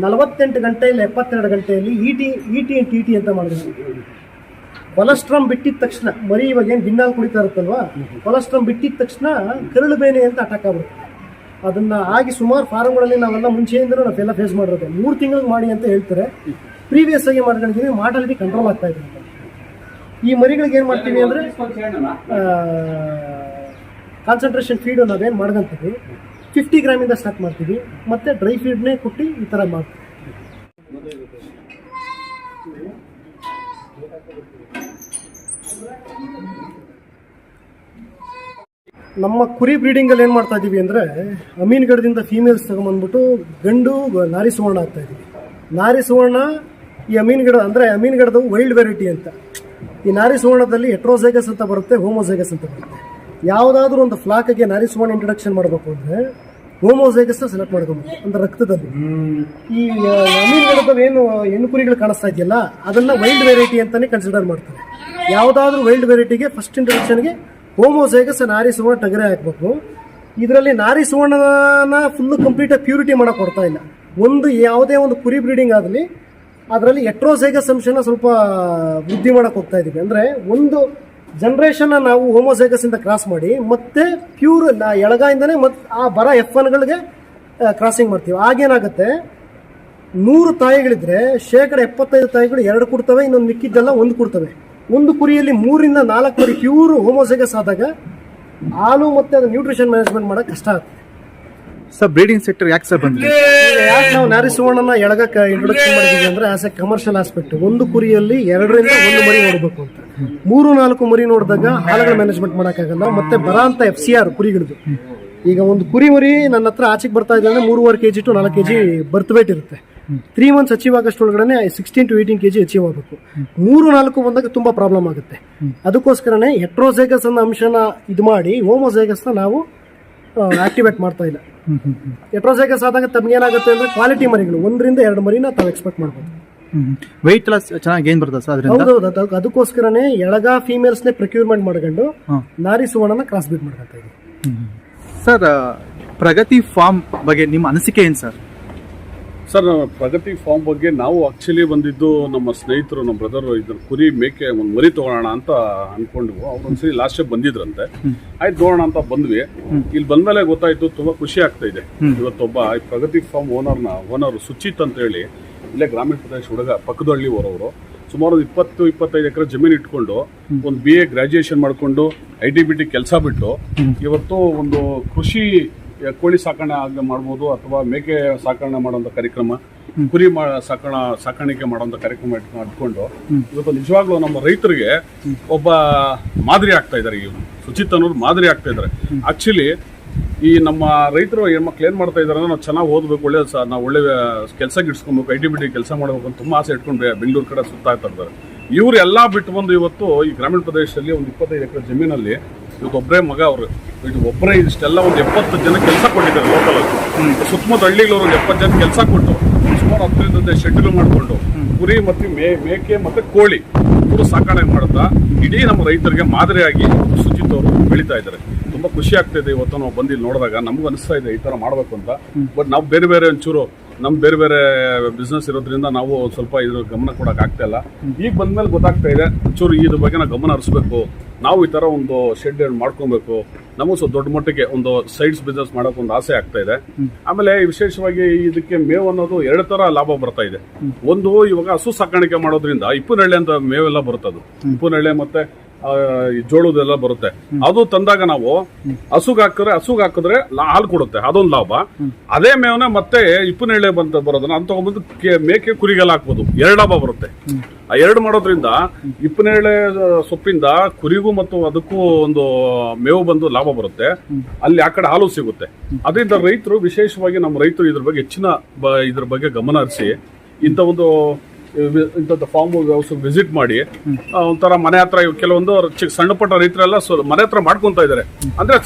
48 ಗಂಟೆ ಇಲ್ಲ 72 ಗಂಟೆಯಲ್ಲಿ ಇಟಿ ಅಂಡ್ ಟಿ ಅಂತ ಮಾಡಿದ್ವಿ. ಕೊಲೆಸ್ಟ್ರಾಮ್ ಬಿಟ್ಟಿದ ತಕ್ಷಣ ಮರಿ ಇವಾಗ ಏನು ಗಿಣ್ಣಾಲ್ ಕುಡಿತಾ ಇರುತ್ತಲ್ವಾ, ಕೊಲೆಸ್ಟ್ರಾಮ್ ಬಿಟ್ಟಿದ ತಕ್ಷಣ ಕರಳು ಬೇನೆ ಅಂತ ಅಟ್ಯಾಕ್ ಆಗ್ಬಿಡುತ್ತೆ. ಅದನ್ನು ಆಗಿ ಸುಮಾರು ಫಾರ್ಮ್ಗಳಲ್ಲಿ ನಾವೆಲ್ಲ ಮುಂಚೆಯಿಂದಲೂ ನಾವೆಲ್ಲ ಫೇಸ್ ಮಾಡಿರೋದು. 3 ತಿಂಗಳಿಗೆ ಮಾಡಿ ಅಂತ ಹೇಳ್ತಾರೆ. ಪ್ರೀವಿಯಸ್ ಆಗಿ ಮಾಡ್ಕೊಂಡಿದ್ದೀವಿ, ಮಾರ್ಟಾಲಿಟಿ ಕಂಟ್ರೋಲ್ ಆಗ್ತಾ ಇದೆ. ಈ ಮರಿಗಳಿಗೆ ಏನು ಮಾಡ್ತೀವಿ ಅಂದರೆ ಕಾನ್ಸಂಟ್ರೇಷನ್ ಫೀಡ್ ನಾವೇನು ಮಾಡ್ಕೊಂತೀವಿ 50 ಗ್ರಾಮಿಂದ ಸ್ಟಾರ್ಟ್ ಮಾಡ್ತೀವಿ, ಮತ್ತು ಡ್ರೈ ಫೀಡ್ನೇ ಕೊಟ್ಟು ಈ ಥರ ಮಾಡ್ತೀವಿ. ನಮ್ಮ ಕುರಿ ಬ್ರೀಡಿಂಗಲ್ಲಿ ಏನು ಮಾಡ್ತಾ ಇದ್ದೀವಿ ಅಂದರೆ ಅಮೀನ್ಗಢದಿಂದ ಫೀಮೇಲ್ಸ್ ತಗೊಂಬಂದ್ಬಿಟ್ಟು ಗಂಡು ನಾರಿ ಸುವರ್ಣ ಆಗ್ತಾ ಇದ್ದೀವಿ. ನಾರಿ ಸುವರ್ಣ ಈ ಅಮೀನ್ಗಢ ಅಂದರೆ ಅಮೀನ್ಗಢದ ವೈಲ್ಡ್ ವೆರೈಟಿ ಅಂತ. ಈ ನಾರಿ ಸುವರ್ಣದಲ್ಲಿ ಹೆಟ್ರೋಸೈಗಸ್ ಅಂತ ಬರುತ್ತೆ, ಹೋಮೋಸೈಗಸ್ ಅಂತ ಬರುತ್ತೆ. ಯಾವುದಾದ್ರೂ ಒಂದು ಫ್ಲಾಕ್ಗೆ ನಾರಿ ಸುವರ್ಣ ಇಂಟ್ರಡಕ್ಷನ್ ಮಾಡಬೇಕು ಅಂದರೆ ಹೋಮೋಸೈಗಸ್ನ ಸೆಲೆಕ್ಟ್ ಮಾಡ್ಕೊಬೇಕು, ಅಂದರೆ ರಕ್ತದಲ್ಲಿ. ಈ ಅಮೀನ್ಗಢದ ಏನು ಹೆಣ್ಣು ಕುರಿಗಳು ಕಾಣಿಸ್ತಾ ಇದೆಯಲ್ಲ ಅದನ್ನು ವೈಲ್ಡ್ ವೆರೈಟಿ ಅಂತಲೇ ಕನ್ಸಿಡರ್ ಮಾಡ್ತಾರೆ. ಯಾವುದಾದ್ರೂ ವೈಲ್ಡ್ ವೆರೈಟಿಗೆ ಫಸ್ಟ್ ಇಂಟ್ರಡಕ್ಷನ್ಗೆ ಹೋಮೋಸೈಗಸ್ ನಾರಿ ಸುವರ್ಣ ಟಗರೆ ಹಾಕಬೇಕು. ಇದರಲ್ಲಿ ನಾರಿ ಸುವರ್ಣನ ಫುಲ್ಲು ಕಂಪ್ಲೀಟಾಗಿ ಪ್ಯೂರಿಟಿ ಮಾಡೋಕೆ ಕೊಡ್ತಾ ಇಲ್ಲ. ಒಂದು ಯಾವುದೇ ಒಂದು ಕುರಿ ಬ್ರೀಡಿಂಗ್ ಆಗಲಿ ಅದರಲ್ಲಿ ಹೆಟ್ರೋಸೈಗಸ್ ಅಂಶನ ಸ್ವಲ್ಪ ವೃದ್ಧಿ ಮಾಡೋಕೆ ಹೋಗ್ತಾ ಇದ್ದೀವಿ. ಅಂದರೆ ಒಂದು ಜನ್ರೇಷನ್ನ ನಾವು ಹೋಮೋಸೈಗಸ್ಸಿಂದ ಕ್ರಾಸ್ ಮಾಡಿ ಮತ್ತೆ ಪ್ಯೂರ್ ಎಳಗಾಯಿಂದನೇ ಮತ್ತೆ ಆ ಬರ F1ಗಳಿಗೆ ಕ್ರಾಸಿಂಗ್ ಮಾಡ್ತೀವಿ. ಆಗೇನಾಗುತ್ತೆ, 100 ತಾಯಿಗಳಿದ್ರೆ 75% ತಾಯಿಗಳು 2 ಕೊಡ್ತವೆ, ಇನ್ನೊಂದು ಮಿಕ್ಕಿದ್ದೆಲ್ಲ 1 ಕೊಡ್ತವೆ. ಒಂದು ಕುರಿಯಲ್ಲಿ 3 ರಿಂದ 4 ಕುರಿ ಪ್ಯೂರ್ ಹೋಮೋಸೈಗಸ್ ಆದಾಗ ಹಾಲು ಮತ್ತೆ ಅದು ನ್ಯೂಟ್ರಿಷನ್ ಮ್ಯಾನೇಜ್ಮೆಂಟ್ ಮಾಡೋಕೆ ಕಷ್ಟ ಆಗ್ತದೆ. ಸರ್ ಬ್ರೀಡಿಂಗ್ ಸೆಕ್ಟರ್ ಯಾಕೆ ಸರ್ ಬಂದಿದೆ? ಯಾಕೆ ನಾವು ನಾರಿ ಸುವರ್ಣನ ಎಳಗಕ್ಕೆ ಇಂಟ್ರೊಡಕ್ಷನ್ ಮಾಡಿದ್ದೀವಿ ಅಂದರೆ ಆಸ್ ಎ ಕಮರ್ಷಿಯಲ್ ಆಸ್ಪೆಕ್ಟ್. ಒಂದು ಕುರಿಯಲ್ಲಿ 2 ರಿಂದ 1 ಮರಿ ನೋಡಬೇಕು ಅಂತ. 3-4 ಮರಿ ನೋಡಿದಾಗ ಹಾಲುಗಳ ಮ್ಯಾನೇಜ್ಮೆಂಟ್ ಮಾಡೋಕ್ಕಾಗಲ್ಲ. ಮತ್ತೆ ಬರ ಅಂತ FCR ಕುರಿಗಳದು. ಈಗ ಒಂದು ಕುರಿ ಮರಿ ನನ್ನ ಹತ್ರ ಆಚೆಗೆ ಬರ್ತಾ ಇದೆ ಅಂದರೆ 3.5 kg to 4 kg birth weight ಇರುತ್ತೆ. 3 months ಅಚೀವ್ ಆಗೋಷ್ಟೊಳಗಡೆ 16 to 18 kg ಅಚೀವ್ ಆಗಬೇಕು. 3-4 ಬಂದಾಗ ತುಂಬ ಪ್ರಾಬ್ಲಮ್ ಆಗುತ್ತೆ. ಅದಕ್ಕೋಸ್ಕರನೇ ಹೆಟ್ರೋಸೈಗಸ್ ಅನ್ನೋ ಅಂಶನ ಇದು ಮಾಡಿ ಹೋಮೋಸೈಗಸ್ನ ನಾವು ಆಕ್ಟಿವೇಟ್ ಮಾಡ್ತಾ ಇಲ್ಲ. ಹೆಟ್ರೋಸೈಗಸ್ ಆದಾಗ ತಮಗೇನಾಗುತ್ತೆ ಅಂದರೆ ಕ್ವಾಲಿಟಿ ಮರಿಗಳು 1 ರಿಂದ 2 ಮರಿನ ತಾವು ಎಕ್ಸ್ಪೆಕ್ಟ್ ಮಾಡ್ಬೋದು. ವೆಯ್ಟ್ ಎಲ್ಲ ಚೆನ್ನಾಗಿ ಗೇನ್ ಬರ್ತದೆ ಸರ್ ಅದರಿಂದ? ಹೌದೌದು, ಅದಕ್ಕೋಸ್ಕರನೇ ಎಳಗ ಫೀಮೇಲ್ಸ್ನೇ ಪ್ರೊಕ್ಯೂರ್ಮೆಂಟ್ ಮಾಡ್ಕೊಂಡು ನಾರಿ ಸುವರ್ಣನ ಕ್ರಾಸ್ ಬೀಟ್ ಮಾಡ್ಕೊತಾ ಇದ್ದೀವಿ. ಸರ್ ಪ್ರಗತಿ ಫಾರ್ಮ್ ಬಗ್ಗೆ ನಿಮ್ಮ ಅನಿಸಿಕೆ ಏನು ಸರ್? ಸರ್, ಪ್ರಗತಿ ಫಾರ್ಮ್ ಬಗ್ಗೆ ನಾವು ಆಕ್ಚುಲಿ ಬಂದಿದ್ದು ನಮ್ಮ ಸ್ನೇಹಿತರು, ನಮ್ಮ ಬ್ರದರ್ ಇದ್ರ ಕುರಿ ಮೇಕೆ ಒಂದು ಮರಿ ತಗೊಳ್ಳೋಣ ಅಂತ ಅನ್ಕೊಂಡ್ವು. ಅವ್ರು ಒಂದ್ಸರಿ ಲಾಸ್ಟ್ ಟೈಮ್ ಬಂದಿದ್ರಂತೆ. ಆಯ್ತು ನೋಡೋಣ ಅಂತ ಬಂದ್ವಿ. ಇಲ್ಲಿ ಬಂದ್ಮೇಲೆ ಗೊತ್ತಾಯ್ತು, ತುಂಬಾ ಖುಷಿ ಆಗ್ತಾ ಇದೆ. ಇವತ್ತೊಬ್ಬ ಪ್ರಗತಿ ಫಾರ್ಮ್ ಓನರ್ ಸುಚಿತ್ ಅಂತ ಹೇಳಿ ಇಲ್ಲೇ ಗ್ರಾಮೀಣ ಪ್ರದೇಶ ಹುಡುಗ, ಪಕ್ಕದಹಳ್ಳಿ ಊರವರು, ಸುಮಾರು 20-25 ಎಕರೆ ಜಮೀನು ಇಟ್ಕೊಂಡು ಒಂದು BA ಗ್ರಾಜುಯೇಷನ್ ಮಾಡ್ಕೊಂಡು ITBT ಕೆಲಸ ಬಿಟ್ಟು ಇವತ್ತು ಒಂದು ಕೃಷಿ ಕೋಳಿ ಸಾಕಣೆ ಮಾಡ್ಬೋದು, ಅಥವಾ ಮೇಕೆ ಸಾಕಣೆ ಮಾಡುವಂತ ಕಾರ್ಯಕ್ರಮ, ಕುರಿ ಸಾಕಾಣಿಕೆ ಮಾಡುವಂತ ಕಾರ್ಯಕ್ರಮ ಇಟ್ಕೊಂಡು ಇವತ್ತು ನಿಜವಾಗ್ಲೂ ನಮ್ಮ ರೈತರಿಗೆ ಒಬ್ಬ ಮಾದರಿ ಆಗ್ತಾ ಇದ್ದಾರೆ. ಇವ್ರು ಸುಚಿತ್ ಅನ್ನೋರು ಮಾದರಿ ಆಗ್ತಾ ಇದ್ದಾರೆ. ಆಕ್ಚುಲಿ ಈ ನಮ್ಮ ರೈತರು ಹೆಣ್ಮಕ್ಳು ಏನ್ ಮಾಡ್ತಾ ಇದಾರೆ, ನಾವು ಚೆನ್ನಾಗಿ ಓದ್ಬೇಕು, ನಾವು ಒಳ್ಳೆ ಕೆಲಸ ಗಿಡ್ಸ್ಕೊಬೇಕು, ITBT ಕೆಲಸ ಮಾಡಬೇಕು ಅಂತ ತುಂಬಾ ಆಸೆ ಇಟ್ಕೊಂಡು ಬೆಂಗಳೂರು ಕಡೆ ಸುತ್ತಾಗ್ತಾ ಇರ್ತಾರೆ. ಇವ್ರು ಎಲ್ಲಾ ಬಿಟ್ಟು ಬಂದು ಇವತ್ತು ಈ ಗ್ರಾಮೀಣ ಪ್ರದೇಶದಲ್ಲಿ ಒಂದು 25 ಎಕರೆ ಜಮೀನಲ್ಲಿ ಇವತ್ತು ಒಬ್ಬರೇ ಮಗ ಅವರು, ಒಬ್ಬರೇ ಇಷ್ಟೆಲ್ಲ ಒಂದು 70 ಜನ ಕೆಲಸ ಕೊಟ್ಟಿದ್ದಾರೆ ಲೋಕಲ್ ಆಗಿ. ಸುತ್ತಮುತ್ತ ಹಳ್ಳಿಗಳು ಒಂದು 70 ಜನ ಕೆಲಸ ಕೊಟ್ಟು ಸುಮಾರು 10 ಶೆಡ್ಗಳು ಮಾಡಿಕೊಂಡು ಕುರಿ ಮತ್ತು ಮೇಕೆ ಮತ್ತು ಕೋಳಿ ಇವರು ಸಾಕಣೆ ಮಾಡ್ತಾ ಇಡೀ ನಮ್ಮ ರೈತರಿಗೆ ಮಾದರಿಯಾಗಿ ಸುಚಿತ್ ಅವರು ಬೆಳೀತಾ ಇದ್ದಾರೆ. ತುಂಬಾ ಖುಷಿ ಆಗ್ತಾ ಇದೆ. ಇವತ್ತು ನಾವು ಬಂದು ನೋಡಿದಾಗ ನಮಗೂ ಅನಿಸ್ತಾ ಇದೆ ಈ ತರ ಮಾಡ್ಬೇಕು ಅಂತ. ಬಟ್ ನಾವು ಬೇರೆ ಒಂಚೂರು ನಮ್ ಬೇರೆ ಬಿಸ್ನೆಸ್ ಇರೋದ್ರಿಂದ ನಾವು ಸ್ವಲ್ಪ ಇದ್ರ ಗಮನ ಕೊಡಕ್ ಆಗ್ತಾ ಇಲ್ಲ. ಈಗ ಬಂದ್ಮೇಲೆ ಗೊತ್ತಾಗ್ತಾ ಇದೆ ಒಂಚೂರು ಇದ್ರ ಬಗ್ಗೆ ನಾವು ಗಮನ ಹರಿಸ್ಬೇಕು. ನಾವು ಈ ತರ ಒಂದು ಶೆಡ್ ಮಾಡ್ಕೊಬೇಕು. ನಮಗೂ ಸ್ವಲ್ಪ ದೊಡ್ಡ ಮಟ್ಟಿಗೆ ಒಂದು ಸೈಡ್ಸ್ ಬಿಸ್ನೆಸ್ ಮಾಡೋಕೆ ಒಂದು ಆಸೆ ಆಗ್ತಾ ಇದೆ. ಆಮೇಲೆ ವಿಶೇಷವಾಗಿ ಇದಕ್ಕೆ ಮೇವು ಅನ್ನೋದು 2 ತರ ಲಾಭ ಬರ್ತಾ ಇದೆ. ಒಂದು, ಇವಾಗ ಹಸು ಸಾಕಾಣಿಕೆ ಮಾಡೋದ್ರಿಂದ ಇಪ್ಪುನೆಳ್ಳೆ ಅಂತ ಮೇವೆಲ್ಲ ಬರುತ್ತದು, ಇಪ್ಪುನೆಳ್ಳೆ ಮತ್ತೆ ಜೋಳದೆಲ್ಲ ಬರುತ್ತೆ. ಅದು ತಂದಾಗ ನಾವು ಹಸುಗ್ ಹಾಕಿದ್ರೆ ಹಾಲು ಕೊಡುತ್ತೆ, ಅದೊಂದು ಲಾಭ. ಅದೇ ಮೇವನ ಮತ್ತೆ ಇಪ್ಪುನೆಳ್ಳೆ ಬಂತ ಬರೋದನ್ನ ಅಂತ ತಗೊಂಡ್ಬಂದು ಮೇಕೆ ಕುರಿಗೆಲ್ಲ ಹಾಕ್ಬೋದು, 2 ಲಾಭ ಬರುತ್ತೆ. ಆ 2 ಮಾಡೋದ್ರಿಂದ ಇಪ್ಪುನೆಳ್ಳೆ ಸೊಪ್ಪಿಂದ ಕುರಿಗೂ ಮತ್ತು ಅದಕ್ಕೂ ಒಂದು ಮೇವು ಬಂದು ಲಾಭ ಬರುತ್ತೆ. ಅಲ್ಲಿ ಆ ಕಡೆ ಹಾಲು ಸಿಗುತ್ತೆ. ಅದರಿಂದ ರೈತರು, ವಿಶೇಷವಾಗಿ ನಮ್ಮ ರೈತರು ಇದ್ರ ಬಗ್ಗೆ ಇದ್ರ ಬಗ್ಗೆ ಗಮನ ಹರಿಸಿ ಇಂಥದ್ದು ಫಾರ್ಮ್ ಹೌಸ್ ವಿಸಿಟ್ ಮಾಡಿ ಒಂಥರ ಮನೆ ಹತ್ರ ಕೆಲವೊಂದು ಸಣ್ಣ ಪುಟ್ಟ ರೈತರೆಲ್ಲ ಮನೆ ಹತ್ರ ಮಾಡ್ಕೊಂತ ಇದಾರೆ. ಅಂದ್ರೆ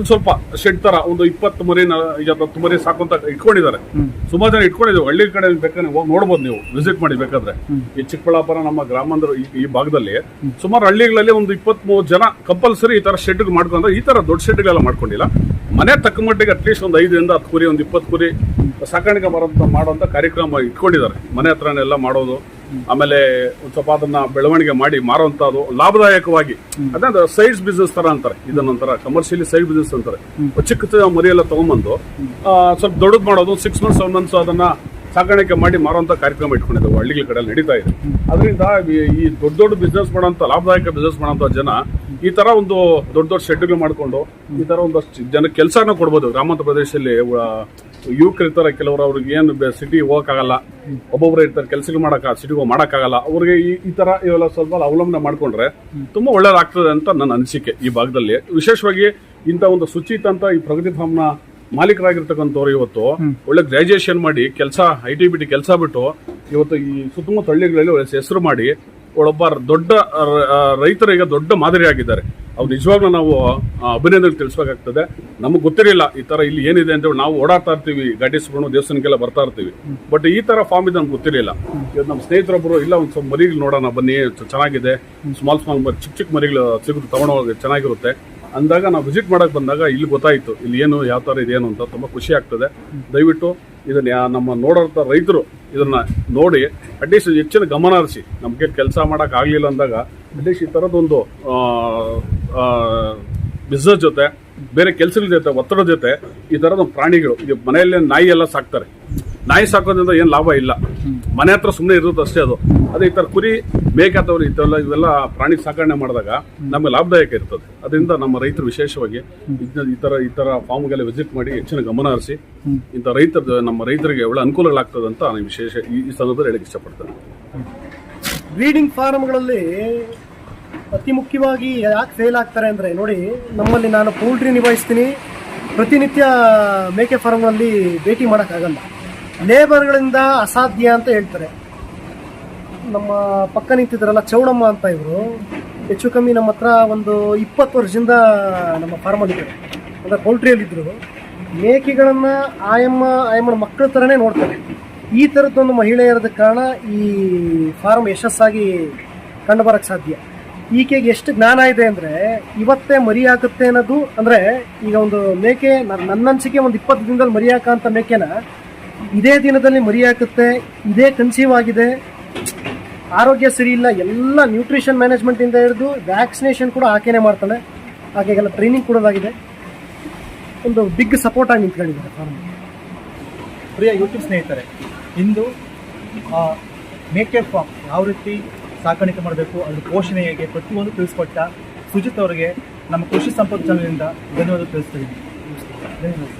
ಸ್ವಲ್ಪ ಶೆಡ್ ತರ ಒಂದು 20 ಮರಿ 10 ಮರಿ ಸಾಕುವಂತ ಇಟ್ಕೊಂಡಿದ್ದಾರೆ. ಸುಮಾರು ಜನ ಇಟ್ಕೊಂಡಿದ್ದೀವಿ. ಹಳ್ಳಿ ಕಡೆ ಬೇಕಾದ್ರೆ ಹೋಗಿ ನೋಡ್ಬೋದು, ನೀವು ವಿಸಿಟ್ ಮಾಡಿ ಬೇಕಾದ್ರೆ. ಈ ಚಿಕ್ಕಬಳ್ಳಾಪುರ ನಮ್ಮ ಗ್ರಾಮಾಂತರ ಈ ಭಾಗದಲ್ಲಿ ಸುಮಾರು ಹಳ್ಳಿಗಳಲ್ಲಿ ಒಂದು 23 ಜನ ಕಂಪಲ್ಸರಿ ಈ ತರ ಶೆಡ್ ಮಾಡ್ಕೊಂಡ್ರೆ, ಈ ತರ ದೊಡ್ಡ ಶೆಡ್ಗಳೆಲ್ಲ ಮಾಡ್ಕೊಂಡಿಲ್ಲ, ಮನೆ ತಕ್ಕ ಮಟ್ಟಿಗೆ ಅಟ್ಲೀಸ್ಟ್ ಒಂದು 5ರಿಂದ 10 ಕುರಿ, ಒಂದು 20 ಕುರಿ ಸಾಕಾಣಿಕೆ ಮಾಡುವಂತ ಕಾರ್ಯಕ್ರಮ ಇಟ್ಕೊಂಡಿದ್ದಾರೆ. ಮನೆ ಹತ್ರನೆಲ್ಲ ಮಾಡೋದು, ಆಮೇಲೆ ಒಂದು ಸ್ವಲ್ಪ ಅದನ್ನ ಬೆಳವಣಿಗೆ ಮಾಡಿ ಮಾರುವಂತದ್ದು ಲಾಭದಾಯಕವಾಗಿ. ಅದೇ ಸೈಡ್ಸ್ ಬಿಸ್ನೆಸ್ ತರ ಅಂತಾರೆ, ಇದನ್ನೊಂಥರ ಕಮರ್ಷಿಯಲಿ ಸೈಡ್ ಬಿಸ್ನೆಸ್ ಅಂತಾರೆ. ಚಿಕ್ಕ ಮರಿ ಎಲ್ಲ ತಗೊಂಡ್ಬಂದು ಸ್ವಲ್ಪ ದೊಡ್ಡದು ಮಾಡೋದು, 6 months 7 months ಅದನ್ನ ಸಾಕಾಣಿಕೆ ಮಾಡಿ ಮಾರುವಂತ ಕಾರ್ಯಕ್ರಮ ಇಟ್ಕೊಂಡಿದ್ದಾವೆ, ಹಳ್ಳಿಗಳ ಕಡೆ ನಡೀತಾ ಇದೆ. ಅದರಿಂದ ಈ ದೊಡ್ಡ ಬಿಸ್ನೆಸ್ ಮಾಡೋಂಥ ಲಾಭದಾಯಕ ಬಿಸ್ನೆಸ್ ಮಾಡೋಂಥ ಜನ ಈ ತರ ಒಂದು ದೊಡ್ಡ ಶೆಡ್ಗಳು ಮಾಡ್ಕೊಂಡು ಈ ತರ ಒಂದಷ್ಟು ಜನ ಕೆಲಸನ ಕೊಡ್ಬೋದು. ಗ್ರಾಮಾಂತರ ಪ್ರದೇಶದಲ್ಲಿ ಯುವಕರು ಇರ್ತಾರೆ, ಕೆಲವರು ಅವ್ರಿಗೆ ಏನು ಸಿಟಿ ಹೋಗಕ್ಕಾಗಲ್ಲ, ಒಬ್ಬೊಬ್ರು ಇರ್ತಾರೆ ಕೆಲಸಗಳು ಸಿಟಿಗೆ ಮಾಡಕ್ಕಾಗಲ್ಲ, ಅವ್ರಿಗೆ ಈ ತರ ಇವೆಲ್ಲ ಸ್ವಲ್ಪ ಅವಲಂಬನೆ ಮಾಡ್ಕೊಂಡ್ರೆ ತುಂಬಾ ಒಳ್ಳೇದಾಗ್ತದೆ ಅಂತ ನನ್ನ ಅನಿಸಿಕೆ. ಈ ಭಾಗದಲ್ಲಿ ವಿಶೇಷವಾಗಿ ಇಂಥ ಒಂದು ಸುಚಿತ್ ಅಂತ ಈ ಪ್ರಗತಿ ಫಾರ್ಮ್ನ ಮಾಲೀಕರಾಗಿರ್ತಕ್ಕಂಥವ್ರು ಇವತ್ತು ಒಳ್ಳೆ ಗ್ರಾಜುಯೇಷನ್ ಮಾಡಿ ITBT ಕೆಲಸ ಬಿಟ್ಟು ಇವತ್ತು ಈ ಸುತ್ತಮುತ್ತ ಹಳ್ಳಿಗಳಲ್ಲಿ ಹೆಸರು ಮಾಡಿ ಒಬ್ಬ ದೊಡ್ಡ ರೈತರಿಗೆ ದೊಡ್ಡ ಮಾದರಿ ಆಗಿದ್ದಾರೆ. ಅವ್ರು ನಿಜವಾಗ್ಲೂ ನಾವು ಅಭಿನಂದನೆ ತಿಳಿಸ್ಬೇಕಾಗ್ತದೆ. ನಮಗೆ ಗೊತ್ತಿರಲಿಲ್ಲ ಈ ತರ ಇಲ್ಲಿ ಏನಿದೆ ಅಂತ. ನಾವು ಓಡಾಡ್ತಾ ಇರ್ತೀವಿ, ಗಾಡಿಸ್ಕೊಂಡು ದೇವಸ್ಥಾನಕ್ಕೆಲ್ಲ ಬರ್ತಾ ಇರ್ತೀವಿ, ಬಟ್ ಈ ತರ ಫಾರ್ಮ್ ಇದೆ ನಮ್ಗೆ ಗೊತ್ತಿರಲಿಲ್ಲ. ಇವತ್ತು ನಮ್ಮ ಸ್ನೇಹಿತರೊಬ್ಬರು ಇಲ್ಲ ಒಂದು ಸ್ವಲ್ಪ ಮರಿಗಳು ನೋಡೋಣ ಬನ್ನಿ, ಚೆನ್ನಾಗಿದೆ, ಸ್ಮಾಲ್ ಚಿಕ್ಕ ಮರಿಗಳು ಸಿಗುತ್ತೆ, ತಗೊಂಡೋಗಿ ಚೆನ್ನಾಗಿರುತ್ತೆ ಅಂದಾಗ ನಾವು ವಿಸಿಟ್ ಮಾಡಕ್ ಬಂದಾಗ ಇಲ್ಲಿ ಗೊತ್ತಾಯ್ತು ಇಲ್ಲಿ ಏನು ಯಾವ ತರ ಇದೇನು ಅಂತ. ತುಂಬಾ ಖುಷಿ ಆಗ್ತದೆ. ದಯವಿಟ್ಟು ಇದನ್ನ ನಮ್ಮ ನೋಡೋಂಥ ರೈತರು ಇದನ್ನ ನೋಡಿ ಅಟ್ಲೀಸ್ಟ್ ಹೆಚ್ಚಿನ ಗಮನ ಹರಿಸಿ. ನಮ್ಗೆ ಕೆಲಸ ಮಾಡಕ್ ಆಗ್ಲಿಲ್ಲ ಅಂದಾಗ ಅಟ್ಲೀಸ್ಟ್ ಈ ತರದೊಂದು ಬಿಸ್ನೆಸ್ ಜೊತೆ ಬೇರೆ ಕೆಲಸಗಳ ಜೊತೆ ಒತ್ತಡದ ಜೊತೆ ಈ ತರದ ಪ್ರಾಣಿಗಳು, ಈಗ ಮನೆಯಲ್ಲೇ ನಾಯಿ ಎಲ್ಲ ಸಾಕ್ತಾರೆ, ನಾಯಿ ಸಾಕೋದ್ರಿಂದ ಏನ್ ಲಾಭ ಇಲ್ಲ, ಮನೆ ಹತ್ರ ಸುಮ್ಮನೆ ಇರೋದು ಅಷ್ಟೇ ಅದು. ಅದೇ ಈ ತರ ಕುರಿ ಮೇಕೆ ಅಥವಾ ಇವೆಲ್ಲ ಪ್ರಾಣಿ ಸಾಕಣೆ ಮಾಡಿದಾಗ ನಮಗೆ ಲಾಭದಾಯಕ ಇರ್ತದೆ. ಅದರಿಂದ ನಮ್ಮ ರೈತರು ವಿಶೇಷವಾಗಿ ಈ ತರ ಫಾರ್ಮ್ಗೆಲ್ಲ ವಿಸಿಟ್ ಮಾಡಿ ಹೆಚ್ಚಿನ ಗಮನ ಹರಿಸಿ ಇಂಥ ನಮ್ಮ ರೈತರಿಗೆ ಒಳ್ಳೆ ಅನುಕೂಲಗಳಾಗ್ತದೆ ಅಂತ ನಾನು ವಿಶೇಷ ಈ ಸಂದರ್ಭದಲ್ಲಿ ಹೇಳಕ್ಕೆ ಇಷ್ಟಪಡ್ತೇನೆ. ಬ್ರೀಡಿಂಗ್ ಫಾರ್ಮ್ಗಳಲ್ಲಿ ಅತಿ ಮುಖ್ಯವಾಗಿ ಯಾಕೆ ಫೇಲ್ ಆಗ್ತಾರೆ ಅಂದರೆ, ನೋಡಿ ನಮ್ಮಲ್ಲಿ ನಾನು ಪೌಲ್ಟ್ರಿ ನಿಭಾಯಿಸ್ತೀನಿ, ಪ್ರತಿನಿತ್ಯ ಮೇಕೆ ಫಾರ್ಮ್ಗಳಲ್ಲಿ ಭೇಟಿ ಮಾಡೋಕ್ಕಾಗಲ್ಲ, ಲೇಬರ್ಗಳಿಂದ ಅಸಾಧ್ಯ ಅಂತ ಹೇಳ್ತಾರೆ. ನಮ್ಮ ಪಕ್ಕ ನಿಂತಿದ್ದಾರಲ್ಲ ಚೌಡಮ್ಮ ಅಂತ, ಇವರು ಹೆಚ್ಚು ಕಮ್ಮಿ ನಮ್ಮ ಹತ್ರ ಒಂದು 20 ವರ್ಷದಿಂದ ನಮ್ಮ ಫಾರ್ಮಲ್ಲಿದ್ದರು, ಅಂದರೆ ಪೌಲ್ಟ್ರಿಯಲ್ಲಿದ್ದರು. ಮೇಕೆಗಳನ್ನು ಆಯಮ್ಮನ ಮಕ್ಕಳ ಥರನೇ ನೋಡ್ತಾರೆ. ಈ ಥರದ್ದೊಂದು ಮಹಿಳೆ ಇರೋದಕ್ಕೆ ಕಾರಣ ಈ ಫಾರ್ಮ್ ಯಶಸ್ಸಾಗಿ ಕಂಡುಬರಕ್ಕೆ ಸಾಧ್ಯ. ಈಕೆಗೆ ಎಷ್ಟು ಜ್ಞಾನ ಇದೆ ಅಂದರೆ ಇವತ್ತೇ ಮರಿ ಹಾಕುತ್ತೆ ಅನ್ನೋದು, ಅಂದರೆ ಈಗ ಒಂದು ಮೇಕೆ ನನ್ನ ಅನಿಸಿಕೆ ಒಂದು 20 ದಿನದಲ್ಲಿ ಮರಿ ಹಾಕೋಂಥ ಮೇಕೆನ ಇದೇ ದಿನದಲ್ಲಿ ಮರಿ ಹಾಕುತ್ತೆ, ಇದೇ ಕನ್ಸೀವ್ ಆಗಿದೆ, ಆರೋಗ್ಯ ಸರಿ ಇಲ್ಲ, ಎಲ್ಲ ನ್ಯೂಟ್ರಿಷನ್ ಮ್ಯಾನೇಜ್ಮೆಂಟಿಂದ ಹಿಡಿದು ವ್ಯಾಕ್ಸಿನೇಷನ್ ಕೂಡ ಆಕೆನೇ ಮಾಡ್ತಾಳೆ, ಆಕೆಗೆಲ್ಲ ಟ್ರೈನಿಂಗ್ ಕೊಡೋದಾಗಿದೆ. ಒಂದು ಬಿಗ್ ಸಪೋರ್ಟ್ ಆಗಿ ನಿಂತ್ಕೊಂಡಿದ್ದಾರೆ ಫಾರ್ಮ್. ಪ್ರಿಯ ಯೂಟ್ಯೂಬ್ ಸ್ನೇಹಿತರೆ, ಇಂದು ಮೇಕೆ ಫಾರ್ಮ್ ಯಾವ ರೀತಿ ಸಾಕಾಣಿಕೆ ಮಾಡಬೇಕು, ಅದ್ರ ಪೋಷಣೆ ಹೇಗೆ ಪ್ರತಿಯೊಂದು ತಿಳಿಸ್ಕೊಟ್ಟ ಸುಜಿತ್ ಅವರಿಗೆ ನಮ್ಮ ಕೃಷಿ ಸಂಪರ್ಕ ಚಾನಲಿಂದ ಧನ್ಯವಾದ ತಿಳಿಸ್ತೀವಿ. ಧನ್ಯವಾದ.